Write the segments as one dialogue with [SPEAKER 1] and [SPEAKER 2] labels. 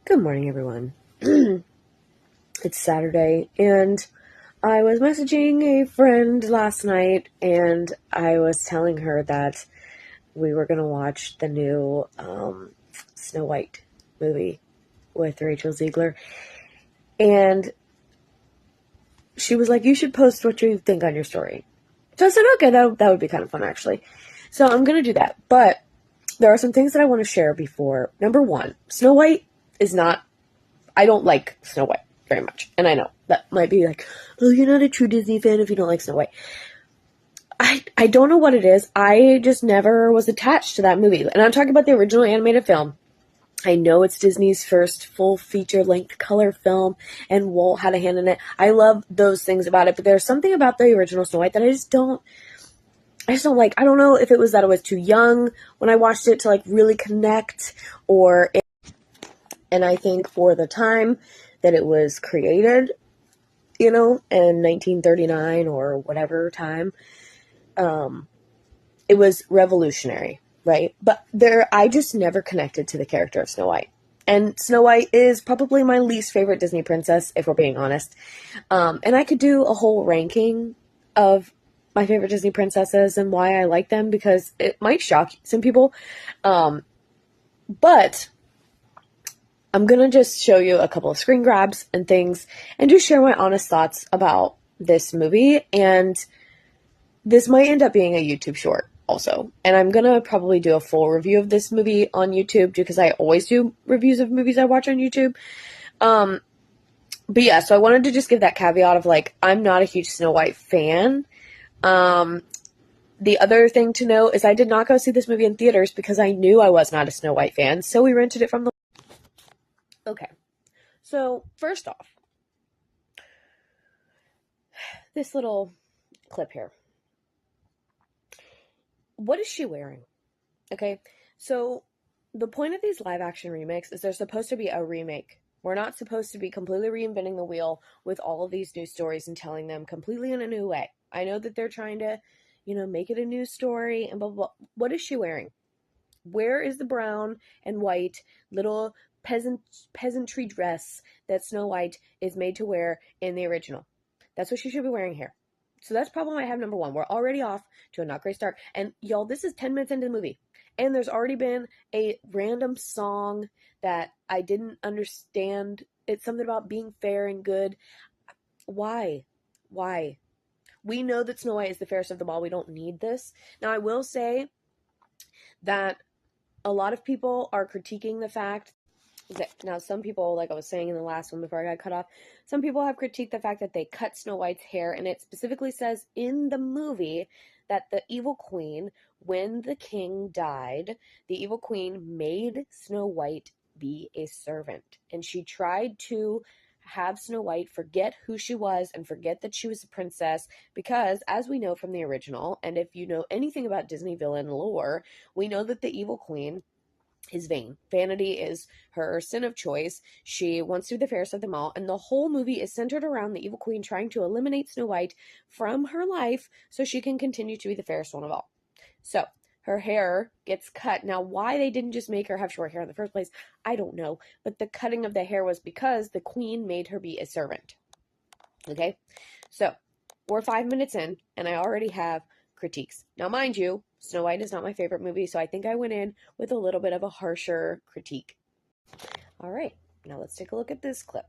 [SPEAKER 1] Good morning, everyone. It's Saturday, and I was messaging a friend last night, and I was telling her that we were going to watch the new Snow White movie with Rachel Ziegler. And she was like, you should post what you think on your story. So I said, okay, that would be kind of fun, actually. So I'm going to do that. But there are some things that I want to share before. Number one, Snow White is not... I don't like Snow White very much. And I know that might be like, oh, you're not a true Disney fan if you don't like Snow White. I don't know what it is. I just never was attached to that movie. And I'm talking about the original animated film. I know it's Disney's first full feature-length color film, and Walt had a hand in it. I love those things about it, but there's something about the original Snow White that I just don't like. I don't know if it was that I was too young when I watched it to like really connect, and I think for the time that it was created, in 1939 or whatever time, it was revolutionary, right? But I just never connected to the character of Snow White. And Snow White is probably my least favorite Disney princess, if we're being honest. And I could do a whole ranking of my favorite Disney princesses and why I like them, because it might shock some people. But I'm going to just show you a couple of screen grabs and things and just share my honest thoughts about this movie. And this might end up being a YouTube short also. And I'm going to probably do a full review of this movie on YouTube, because I always do reviews of movies I watch on YouTube. But yeah, so I wanted to just give that caveat of like, I'm not a huge Snow White fan. The other thing to note is I did not go see this movie in theaters because I knew I was not a Snow White fan. So we rented it from the... Okay. So first off, this little clip here. What is she wearing? Okay, so the point of these live action remakes is they're supposed to be a remake. We're not supposed to be completely reinventing the wheel with all of these new stories and telling them completely in a new way. I know that they're trying to, make it a new story and blah, blah, blah. What is she wearing? Where is the brown and white little peasantry dress that Snow White is made to wear in the original? That's what she should be wearing here. So that's problem I have number one. We're already off to a not great start. And y'all, this is 10 minutes into the movie. And there's already been a random song that I didn't understand. It's something about being fair and good. Why? Why? We know that Snow White is the fairest of them all. We don't need this. Now, I will say that a lot of people are critiquing the fact that, now some people, like I was saying in the last one before I got cut off, some people have critiqued the fact that they cut Snow White's hair, and it specifically says in the movie that the evil queen, when the king died, the evil queen made Snow White be a servant, and she tried to have Snow White forget who she was and forget that she was a princess, because as we know from the original, and if you know anything about Disney villain lore, we know that the evil queen is vain. Vanity is her sin of choice. She wants to be the fairest of them all, and the whole movie is centered around the evil queen trying to eliminate Snow White from her life so she can continue to be the fairest one of all. So her hair gets cut. Now, why they didn't just make her have short hair in the first place, I don't know. But the cutting of the hair was because the queen made her be a servant. Okay? So we're 5 minutes in, and I already have critiques. Now, mind you, Snow White is not my favorite movie, so I think I went in with a little bit of a harsher critique. All right, now let's take a look at this clip.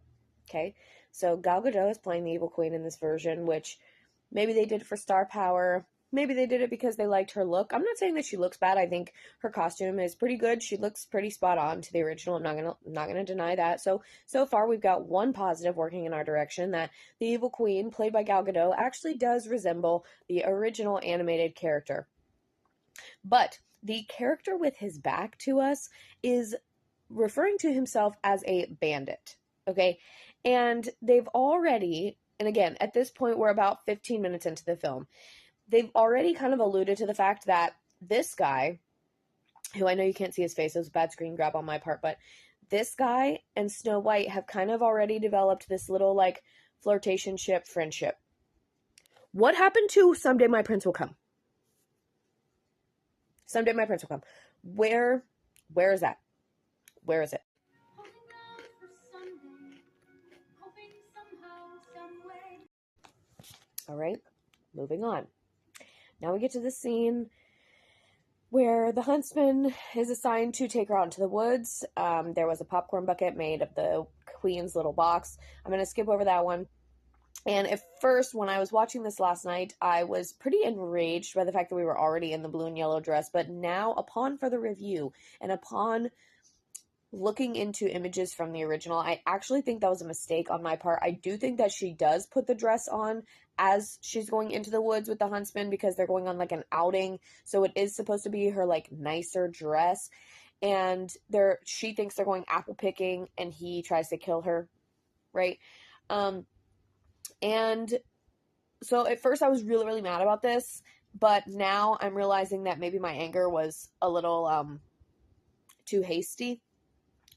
[SPEAKER 1] Okay, so Gal Gadot is playing the evil queen in this version, which maybe they did it for star power. Maybe they did it because they liked her look. I'm not saying that she looks bad. I think her costume is pretty good. She looks pretty spot on to the original. I'm not gonna deny that. So far we've got one positive working in our direction, that the evil queen, played by Gal Gadot, actually does resemble the original animated character. But the character with his back to us is referring to himself as a bandit. Okay, and they've already, and again, at this point we're about 15 minutes into the film, they've already kind of alluded to the fact that this guy, who I know you can't see his face, it was a bad screen grab on my part, but this guy and Snow White have kind of already developed this little like flirtationship, friendship. What happened to Someday My Prince Will Come? Someday My Prince Will Come. Where is that? Where is it? All right, moving on. Now we get to the scene where the huntsman is assigned to take her out into the woods. There was a popcorn bucket made of the queen's little box. I'm going to skip over that one. And at first, when I was watching this last night, I was pretty enraged by the fact that we were already in the blue and yellow dress. But now, upon further review and upon looking into images from the original, I actually think that was a mistake on my part. I do think that she does put the dress on as she's going into the woods with the huntsman because they're going on like an outing. So it is supposed to be her like nicer dress. And she thinks they're going apple picking and he tries to kill her, right? And so at first I was really, really mad about this, but now I'm realizing that maybe my anger was a little too hasty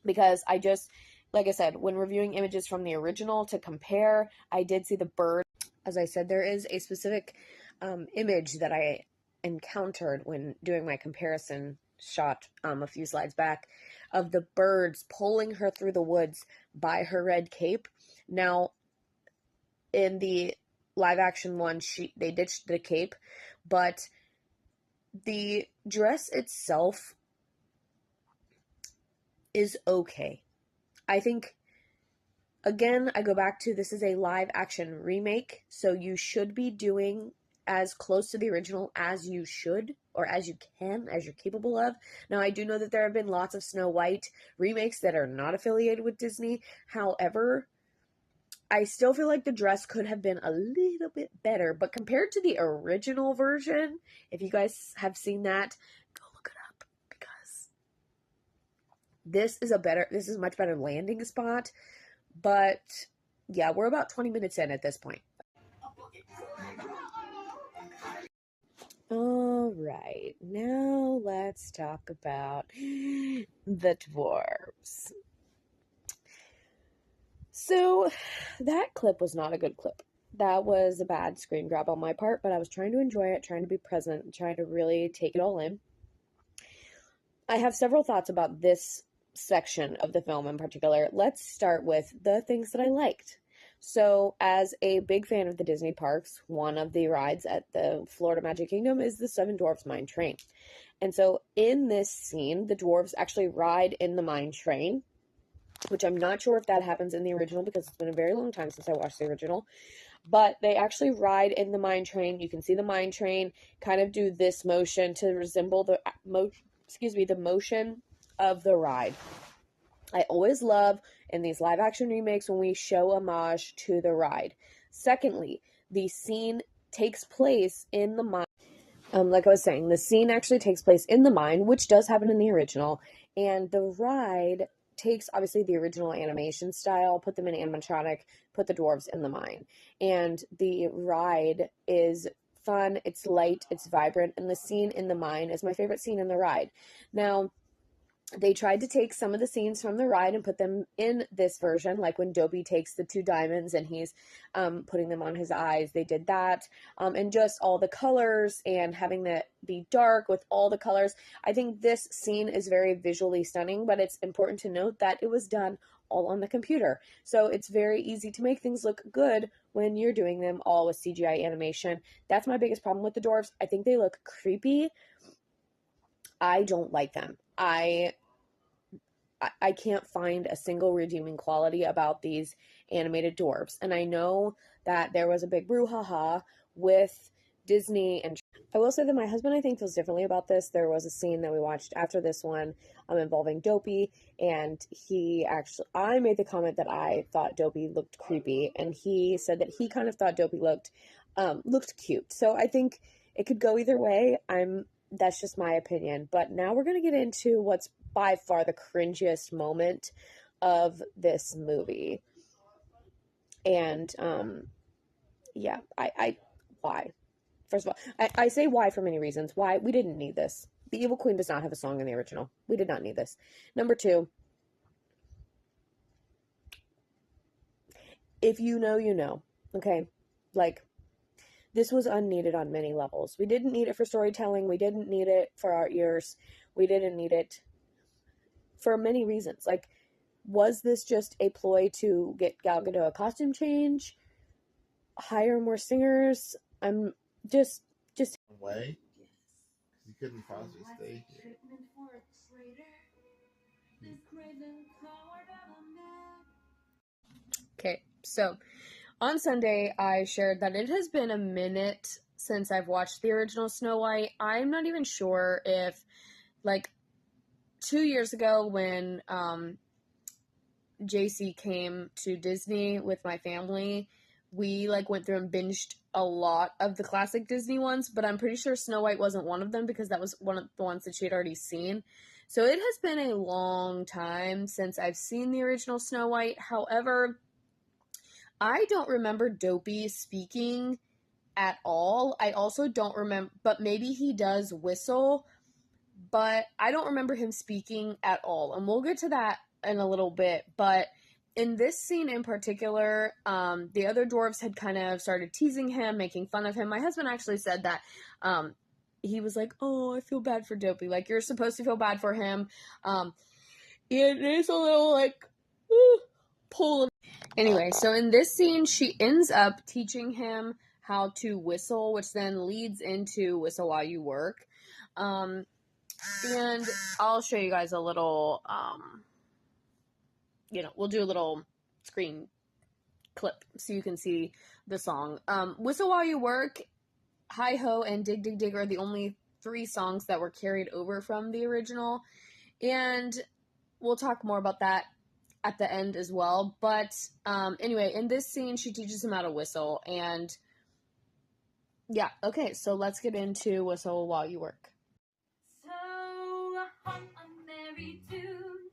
[SPEAKER 1] because like I said, when reviewing images from the original to compare, I did see the bird. As I said, there is a specific image that I encountered when doing my comparison shot a few slides back of the birds pulling her through the woods by her red cape. Now, in the live action one, they ditched the cape, but the dress itself is okay. I think, again, I go back to this is a live action remake, so you should be doing as close to the original as you should, or as you can, as you're capable of. Now, I do know that there have been lots of Snow White remakes that are not affiliated with Disney. However, I still feel like the dress could have been a little bit better, but compared to the original version, if you guys have seen that, go look it up because this is a much better landing spot. But yeah, we're about 20 minutes in at this point. All right, now let's talk about the dwarves. So that clip was not a good clip. That was a bad screen grab on my part, but I was trying to enjoy it, trying to be present, trying to really take it all in. I have several thoughts about this section of the film in particular. Let's start with the things that I liked. So, as a big fan of the Disney parks, one of the rides at the Florida Magic Kingdom is the Seven Dwarfs Mine Train. And so, in this scene, the dwarves actually ride in the mine train, which I'm not sure if that happens in the original because it's been a very long time since I watched the original. But they actually ride in the mine train. You can see the mine train kind of do this motion to resemble the motion of the ride. I always love in these live action remakes when we show homage to the ride. Secondly, the scene takes place in the mine. Like I was saying, the scene actually takes place in the mine, which does happen in the original, and the ride takes obviously the original animation style, put them in animatronic, put the dwarves in the mine, and the ride is fun, it's light, it's vibrant, and the scene in the mine is my favorite scene in the ride. Now, they tried to take some of the scenes from the ride and put them in this version, like when Dobby takes the 2 diamonds and he's putting them on his eyes. They did that, and just all the colors and having it be dark with all the colors. I think this scene is very visually stunning, but it's important to note that it was done all on the computer. So it's very easy to make things look good when you're doing them all with CGI animation. That's my biggest problem with the dwarves. I think they look creepy. I don't like them. I can't find a single redeeming quality about these animated dwarves. And I know that there was a big brouhaha with Disney, and I will say that my husband, I think, feels differently about this. There was a scene that we watched after this one involving Dopey, and I made the comment that I thought Dopey looked creepy, and he said that he kind of thought Dopey looked cute. So I think it could go either way. That's just my opinion. But now we're going to get into what's by far the cringiest moment of this movie. And, yeah, why? First of all, I say why for many reasons. Why? We didn't need this. The Evil Queen does not have a song in the original. We did not need this. Number 2, if you know, you know. Okay? Like, this was unneeded on many levels. We didn't need it for storytelling. We didn't need it for our ears. We didn't need it for many reasons. Like, was this just a ploy to get Gal Gadot a costume change? hire more singers. I'm just
[SPEAKER 2] way. You couldn't possibly stay here.
[SPEAKER 1] okay. So on Sunday, I shared that it has been a minute since I've watched the original Snow White. I'm not even sure if, like, 2 years ago when JC came to Disney with my family, we like went through and binged a lot of the classic Disney ones, but I'm pretty sure Snow White wasn't one of them because that was one of the ones that she had already seen. So it has been a long time since I've seen the original Snow White. However, I don't remember Dopey speaking at all. I also don't remember, but maybe he does whistle, but I don't remember him speaking at all. And we'll get to that in a little bit. But in this scene in particular, the other dwarves had kind of started teasing him, making fun of him. My husband actually said that he was like, "Oh, I feel bad for Dopey. Like, you're supposed to feel bad for him." It is a little like pull. Anyway, so in this scene, she ends up teaching him how to whistle, which then leads into Whistle While You Work. And I'll show you guys a little, we'll do a little screen clip so you can see the song. Whistle While You Work, Hi Ho, and Dig Dig Dig are the only 3 songs that were carried over from the original. And we'll talk more about that at the end as well. But anyway, in this scene, she teaches him how to whistle. And yeah, okay, so let's get into Whistle While You Work. So hum a merry tune.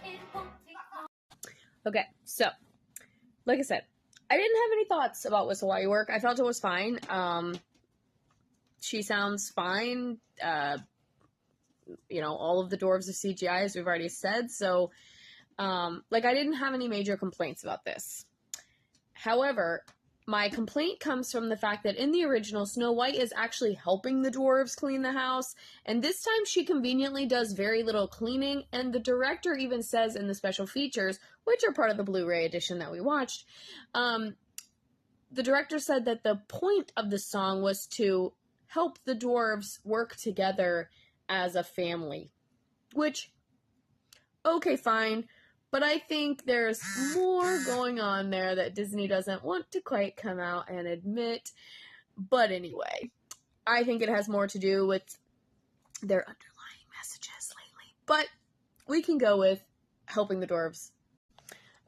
[SPEAKER 1] It won't take long. Okay, so like I said, I didn't have any thoughts about Whistle While You Work. I felt it was fine. She sounds fine. All of the dwarves are CGI, as we've already said. So, I didn't have any major complaints about this. However, my complaint comes from the fact that in the original, Snow White is actually helping the dwarves clean the house, and this time she conveniently does very little cleaning, and the director even says in the special features, which are part of the Blu-ray edition that we watched, the director said that the point of the song was to help the dwarves work together as a family, which, okay, fine, but I think there's more going on there that Disney doesn't want to quite come out and admit. But anyway, I think it has more to do with their underlying messages lately. But we can go with helping the dwarves.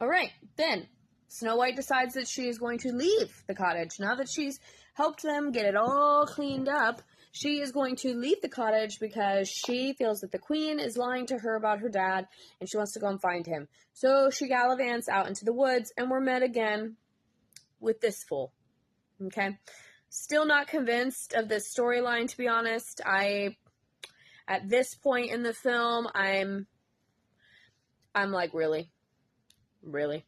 [SPEAKER 1] All right, then Snow White decides that she is going to leave the cottage. Now that she's helped them get it all cleaned up, she is going to leave the cottage because she feels that the queen is lying to her about her dad, and she wants to go and find him. So she gallivants out into the woods, and we're met again with this fool. Okay? Still not convinced of this storyline, to be honest. At this point in the film, I'm like, really? Really?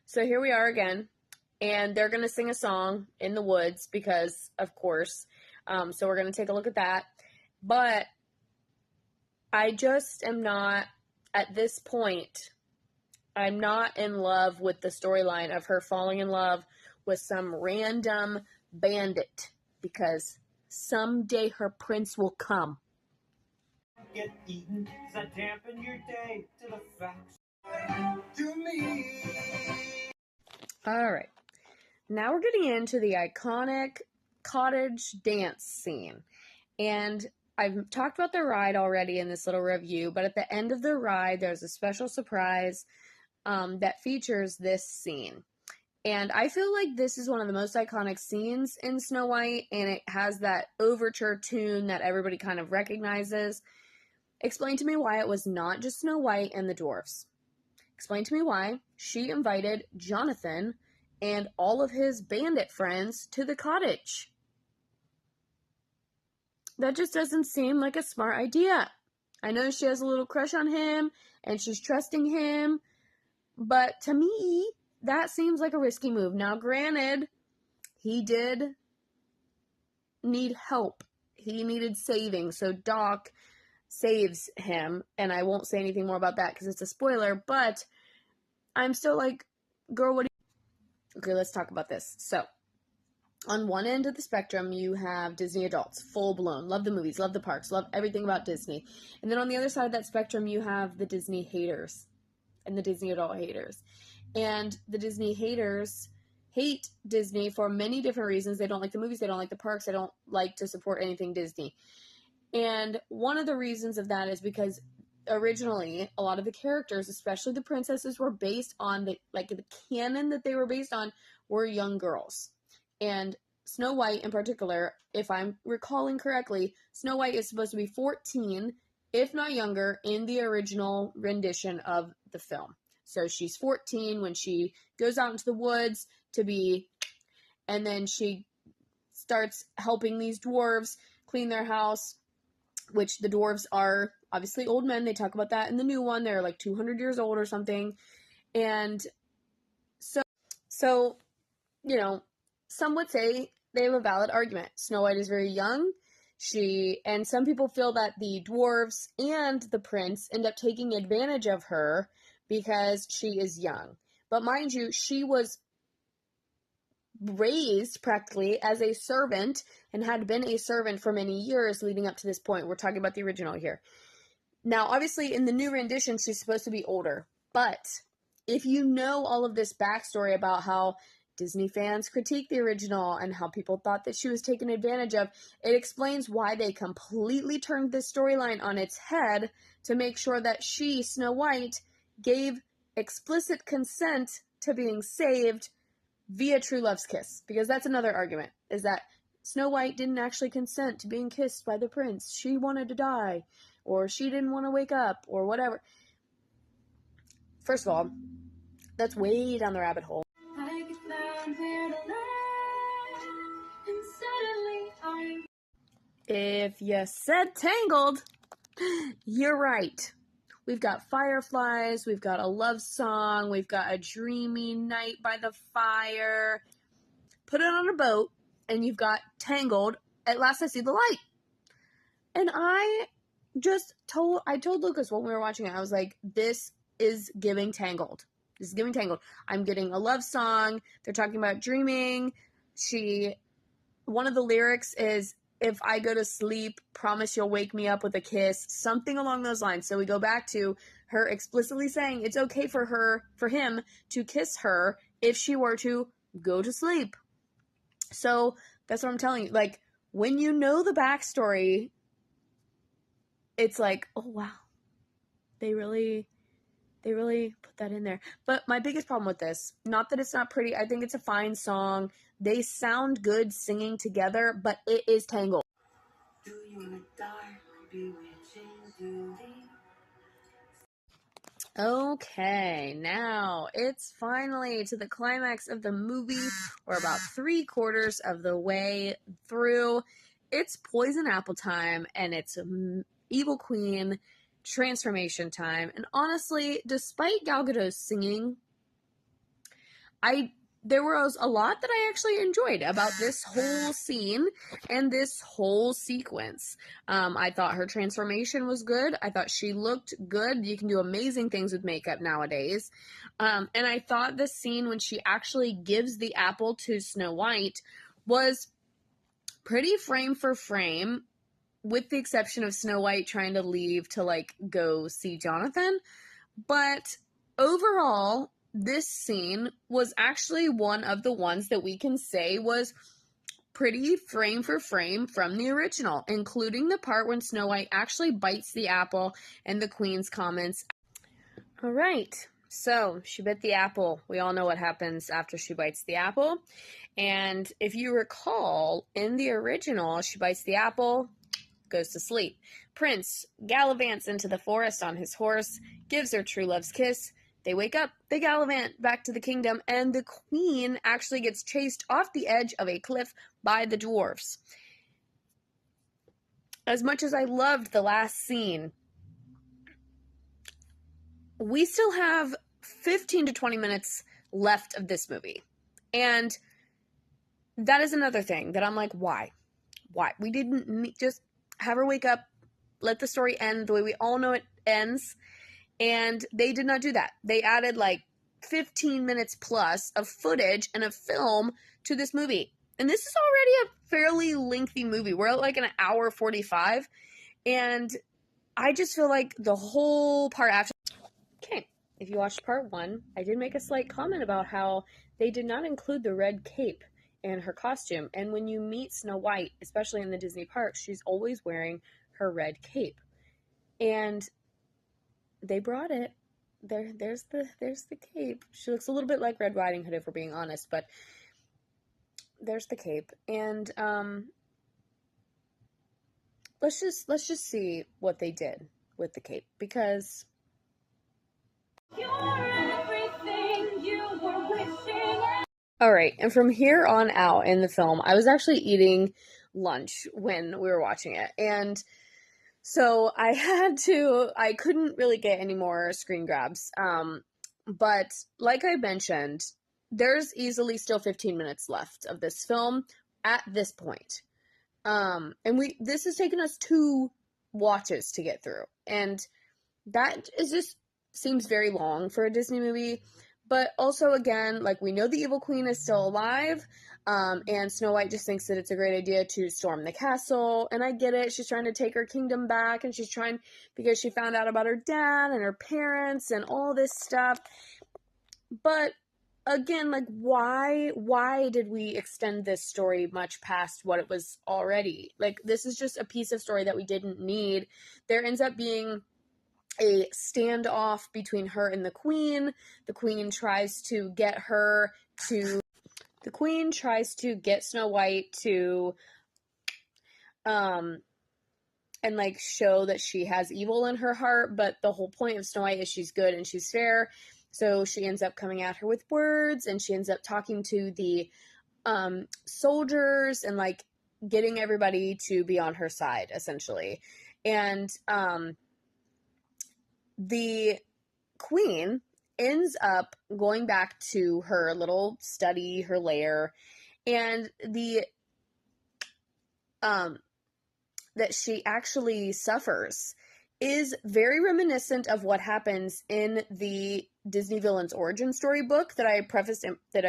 [SPEAKER 1] So here we are again, and they're going to sing a song in the woods because, of course. So we're going to take a look at that. But I just am not, at this point, I'm not in love with the storyline of her falling in love with some random bandit, because someday her prince will come. Get eaten, does that dampen your day to the facts? To me. All right. Now we're getting into the iconic cottage dance scene. And I've talked about the ride already in this little review, but at the end of the ride, there's a special surprise that features this scene. And I feel like this is one of the most iconic scenes in Snow White, and it has that overture tune that everybody kind of recognizes. Explain to me why it was not just Snow White and the dwarfs. Explain to me why she invited Jonathan and all of his bandit friends to the cottage. That just doesn't seem like a smart idea. I know she has a little crush on him, and she's trusting him, but to me, that seems like a risky move. Now, granted, he did need help. He needed saving, so Doc saves him, and I won't say anything more about that because it's a spoiler, but I'm still like, girl, what do you... Okay, let's talk about this. So, on one end of the spectrum, you have Disney adults, full blown, love the movies, love the parks, love everything about Disney. And then on the other side of that spectrum, you have the Disney haters and the Disney adult haters. And the Disney haters hate Disney for many different reasons. They don't like the movies, they don't like the parks, they don't like to support anything Disney. And one of the reasons of that is because originally a lot of the characters, especially the princesses, were based on the canon that they were based on were young girls. And Snow White in particular, if I'm recalling correctly, Snow White is supposed to be 14, if not younger, in the original rendition of the film. So she's 14 when she goes out into the woods to be, and then she starts helping these dwarves clean their house, which the dwarves are obviously old men. They talk about that in the new one. They're like 200 years old or something. And so, you know, some would say they have a valid argument. Snow White is very young. And some people feel that the dwarves and the prince end up taking advantage of her because she is young. But mind you, she was raised practically as a servant and had been a servant for many years leading up to this point. We're talking about the original here. Now, obviously, in the new rendition, she's supposed to be older. But if you know all of this backstory about how Disney fans critique the original and how people thought that she was taken advantage of, it explains why they completely turned this storyline on its head to make sure that she, Snow White, gave explicit consent to being saved via true love's kiss. Because that's another argument, is that Snow White didn't actually consent to being kissed by the prince. She wanted to die, or she didn't want to wake up, or whatever. First of all, that's way down the rabbit hole. If you said Tangled, you're right. We've got fireflies, we've got a love song, we've got a dreamy night by the fire. Put it on a boat, and you've got Tangled, At Last I See the Light. And I told Lucas when we were watching it, I was like, this is giving Tangled. This is giving Tangled. I'm getting a love song. They're talking about dreaming. One of the lyrics is, if I go to sleep, promise you'll wake me up with a kiss. Something along those lines. So we go back to her explicitly saying it's okay for him to kiss her if she were to go to sleep. So that's what I'm telling you. Like, when you know the backstory, it's like, oh wow, they really put that in there. But my biggest problem with this, not that it's not pretty, I think it's a fine song. They sound good singing together, but it is Tangled. Do you want a dark, bewitching beauty? Okay, now it's finally to the climax of the movie. We're about 3/4 of the way through. It's poison apple time, and it's evil queen transformation time. And honestly, despite Gal Gadot's singing, there was a lot that I actually enjoyed about this whole scene and this whole sequence. I thought her transformation was good. I thought she looked good. You can do amazing things with makeup nowadays. And I thought the scene when she actually gives the apple to Snow White was pretty frame for frame, with the exception of Snow White trying to leave to, like, go see Jonathan. But overall, this scene was actually one of the ones that we can say was pretty frame for frame from the original, including the part when Snow White actually bites the apple and the queen's comments. All right, so she bit the apple. We all know what happens after she bites the apple. And if you recall, in the original, she bites the apple, goes to sleep. Prince gallivants into the forest on his horse, gives her true love's kiss. They wake up, they gallivant back to the kingdom, and the queen actually gets chased off the edge of a cliff by the dwarves. As much as I loved the last scene, we still have 15 to 20 minutes left of this movie. And that is another thing that I'm like, why? Why? We didn't just have her wake up, let the story end the way we all know it ends. And they did not do that. They added like 15 minutes plus of footage and a film to this movie. And this is already a fairly lengthy movie. We're at like an hour 45. And I just feel like the whole part after. Okay, if you watched part 1, I did make a slight comment about how they did not include the red cape in her costume. And when you meet Snow White, especially in the Disney parks, she's always wearing her red cape. And they brought it. There's the cape. She looks a little bit like Red Riding Hood, if we're being honest, but there's the cape. And let's just see what they did with the cape, because you're everything you were wishing. All right, and from here on out in the film, I was actually eating lunch when we were watching it, and so I couldn't really get any more screen grabs. But like I mentioned, there's easily still 15 minutes left of this film at this point. And this has taken us 2 watches to get through. And that is just seems very long for a Disney movie. But also, again, like, we know the evil queen is still alive. And Snow White just thinks that it's a great idea to storm the castle. And I get it. She's trying to take her kingdom back. And she's trying, because she found out about her dad and her parents and all this stuff. But again, like, why did we extend this story much past what it was already? Like, this is just a piece of story that we didn't need. There ends up being a standoff between her and the queen. The queen tries to get Snow White to and like show that she has evil in her heart, but the whole point of Snow White is she's good and she's fair. So she ends up coming at her with words, and she ends up talking to the soldiers and like getting everybody to be on her side, essentially. And the queen ends up going back to her little study, her lair, and the that she actually suffers is very reminiscent of what happens in the Disney Villains Origin Story book that I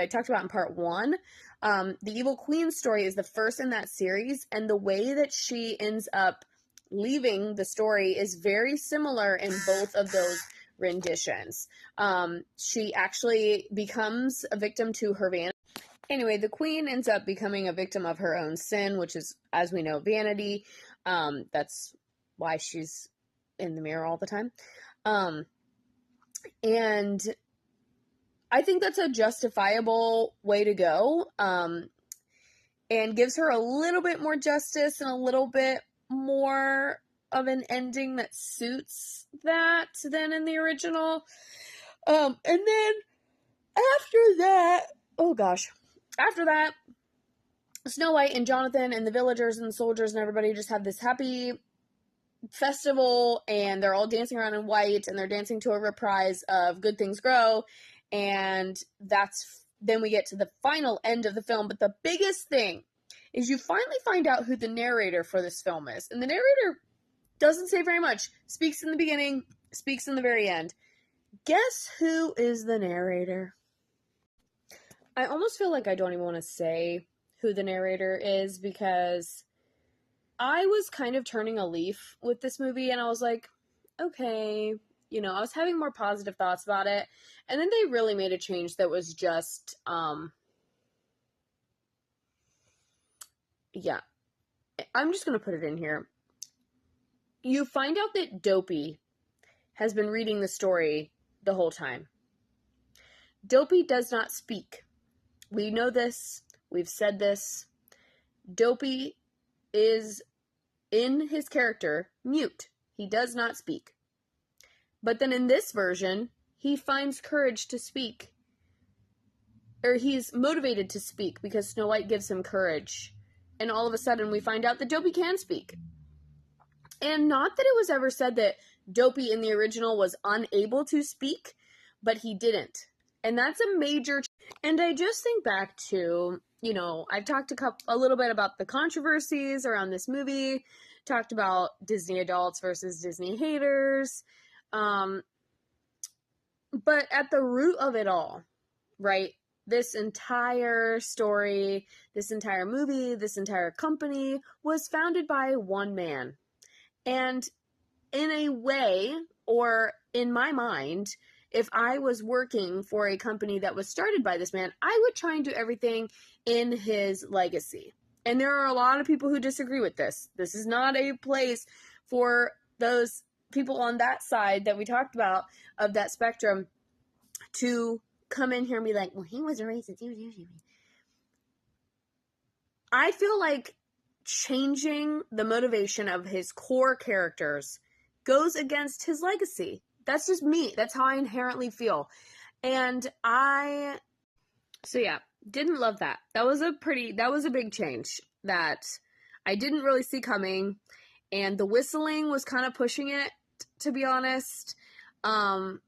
[SPEAKER 1] talked about in part 1. The Evil Queen story is the first in that series, and the way that she ends up leaving the story is very similar in both of those renditions. She actually becomes a victim to her vanity. Anyway, the queen ends up becoming a victim of her own sin, which is, as we know, vanity. That's why she's in the mirror all the time. And I think that's a justifiable way to go, and gives her a little bit more justice and a little bit more of an ending that suits that than in the original. And then after that, Snow White and Jonathan and the villagers and the soldiers and everybody just have this happy festival, and they're all dancing around in white, and they're dancing to a reprise of Good Things Grow, and then we get to the final end of the film. But the biggest thing is you finally find out who the narrator for this film is, and the narrator doesn't say very much, speaks in the beginning, speaks in the very end. Guess who is the narrator? I almost feel like I don't even want to say who the narrator is, because I was kind of turning a leaf with this movie, and I was like, okay, I was having more positive thoughts about it, and then they really made a change that was just, yeah, I'm just going to put it in here. You find out that Dopey has been reading the story the whole time. Dopey does not speak. We know this. We've said this. Dopey is, in his character, mute. He does not speak. But then in this version, he finds courage to speak. Or he's motivated to speak because Snow White gives him courage. And all of a sudden we find out that Dopey can speak. And not that it was ever said that Dopey in the original was unable to speak, but he didn't. And that's a major... And I just think back to, I've talked a little bit about the controversies around this movie, talked about Disney adults versus Disney haters. But at the root of it all, right? This entire story, this entire movie, this entire company was founded by one man. And in a way, or in my mind, if I was working for a company that was started by this man, I would try and do everything in his legacy. And there are a lot of people who disagree with this. This is not a place for those people on that side that we talked about of that spectrum to come in here and be like, well, he was a racist. I feel like changing the motivation of his core characters goes against his legacy. That's just me. That's how I inherently feel. And so yeah, didn't love that. That was a big change that I didn't really see coming. And the whistling was kind of pushing it, to be honest. And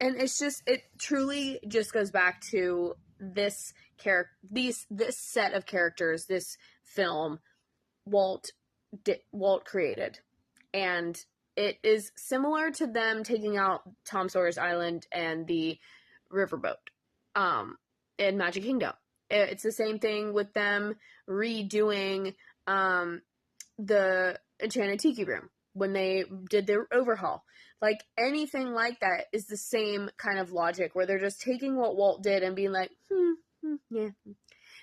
[SPEAKER 1] it truly just goes back to this set of characters, this film Walt created. And it is similar to them taking out Tom Sawyer's Island and the riverboat in Magic Kingdom. It's the same thing with them redoing the Enchanted Tiki Room when they did their overhaul. Like, anything like that is the same kind of logic, where they're just taking what Walt did and being like, yeah.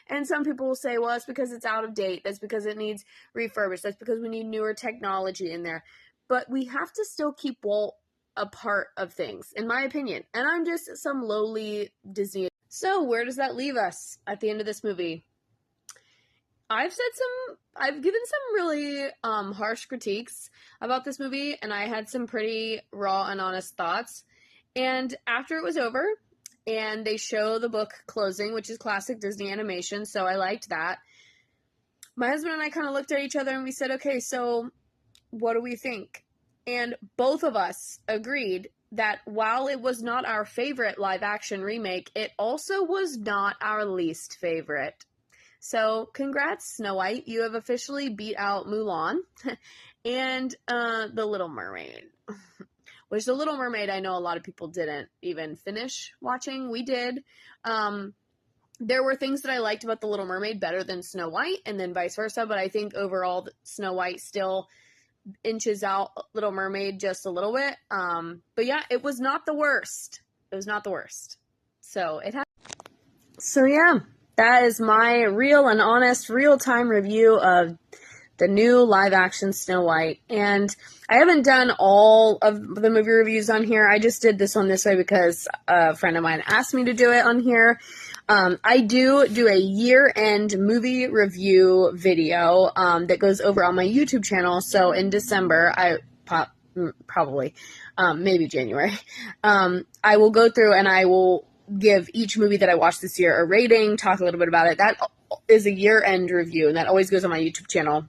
[SPEAKER 1] And some people will say, well, that's because it's out of date. That's because it needs refurbished. That's because we need newer technology in there. But we have to still keep Walt a part of things, in my opinion. And I'm just some lowly Disney. So where does that leave us at the end of this movie? I've given some really harsh critiques about this movie, and I had some pretty raw and honest thoughts. And after it was over, and they show the book closing, which is classic Disney animation, so I liked that. My husband and I kind of looked at each other and we said, okay, so what do we think? And both of us agreed that while it was not our favorite live-action remake, it also was not our least favorite. So congrats, Snow White. You have officially beat out Mulan and The Little Mermaid. Which The Little Mermaid, I know a lot of people didn't even finish watching. We did. There were things that I liked about The Little Mermaid better than Snow White, and then vice versa. But I think overall, Snow White still inches out Little Mermaid just a little bit. But yeah, it was not the worst. It was not the worst. So yeah, that is my real and honest, real-time review of the new live-action Snow White. And I haven't done all of the movie reviews on here. I just did this one this way because a friend of mine asked me to do it on here. I do a year-end movie review video that goes over on my YouTube channel. So in December, probably, maybe January, I will go through and I will give each movie that I watched this year a rating, talk a little bit about it. That is a year-end review, and that always goes on my YouTube channel.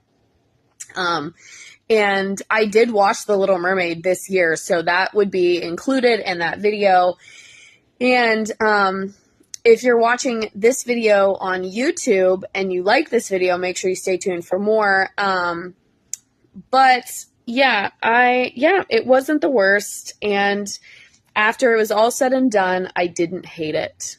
[SPEAKER 1] And I did watch The Little Mermaid this year, so that would be included in that video. And if you're watching this video on YouTube and you like this video, make sure you stay tuned for more. But yeah, it wasn't the worst. And after it was all said and done, I didn't hate it.